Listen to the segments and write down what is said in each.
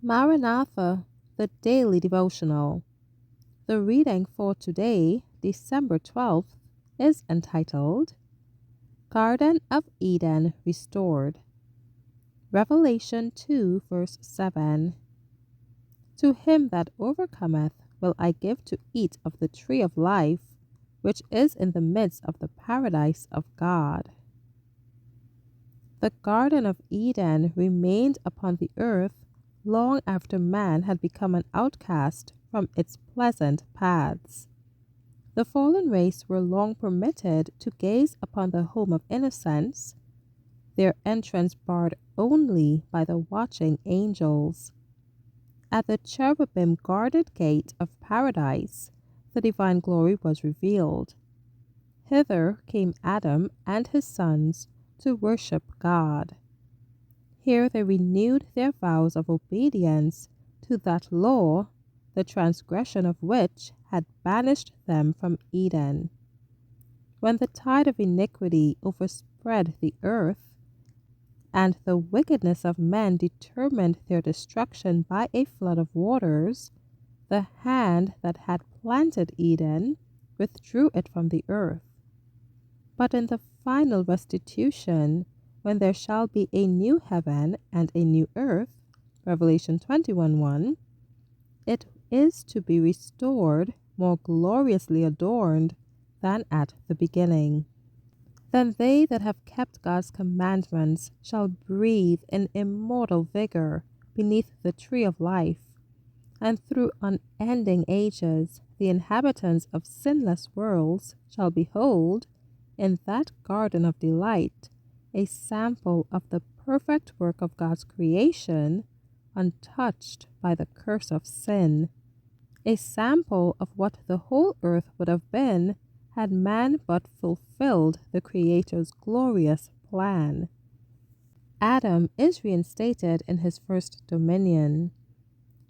Maranatha, the Daily Devotional. The reading for today, December 12th, is entitled Garden of Eden Restored. Revelation 2, verse 7. To him that overcometh will I give to eat of the tree of life, which is in the midst of the paradise of God. The Garden of Eden remained upon the earth long after man had become an outcast from its pleasant paths. The fallen race were long permitted to gaze upon the home of innocence, their entrance barred only by the watching angels. At the cherubim guarded gate of paradise, the divine glory was revealed. Hither came Adam and his sons to worship God. Here they renewed their vows of obedience to that law, the transgression of which had banished them from Eden. When the tide of iniquity overspread the earth, and the wickedness of men determined their destruction by a flood of waters, the hand that had planted Eden withdrew it from the earth. But in the final restitution, when there shall be a new heaven and a new earth, Revelation 21:1, it is to be restored more gloriously adorned than at the beginning. Then they that have kept God's commandments shall breathe in immortal vigor beneath the tree of life, and through unending ages the inhabitants of sinless worlds shall behold, in that garden of delight, a sample of the perfect work of God's creation, untouched by the curse of sin, a sample of what the whole earth would have been had man but fulfilled the Creator's glorious plan. Adam is reinstated in his first dominion.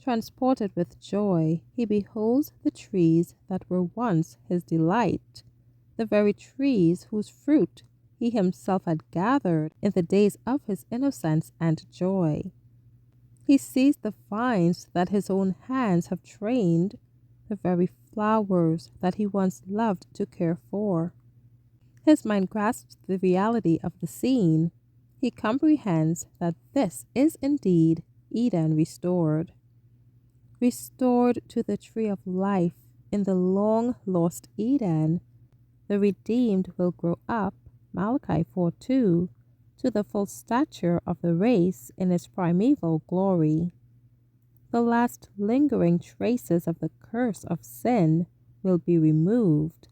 Transported with joy, he beholds the trees that were once his delight, the very trees whose fruit he himself had gathered in the days of his innocence and joy. He sees the vines that his own hands have trained, the very flowers that he once loved to care for. His mind grasps the reality of the scene. He comprehends that this is indeed Eden restored. Restored to the tree of life in the long-lost Eden, the redeemed will grow up, Malachi 4:2, to the full stature of the race in its primeval glory. The last lingering traces of the curse of sin will be removed,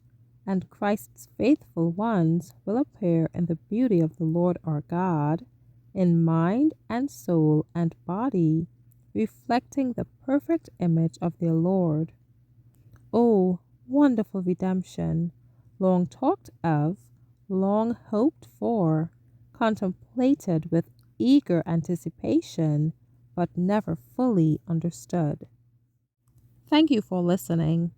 and Christ's faithful ones will appear in the beauty of the Lord our God, in mind and soul and body, reflecting the perfect image of their Lord. Oh, wonderful redemption, long talked of, long hoped for, contemplated with eager anticipation, but never fully understood. Thank you for listening.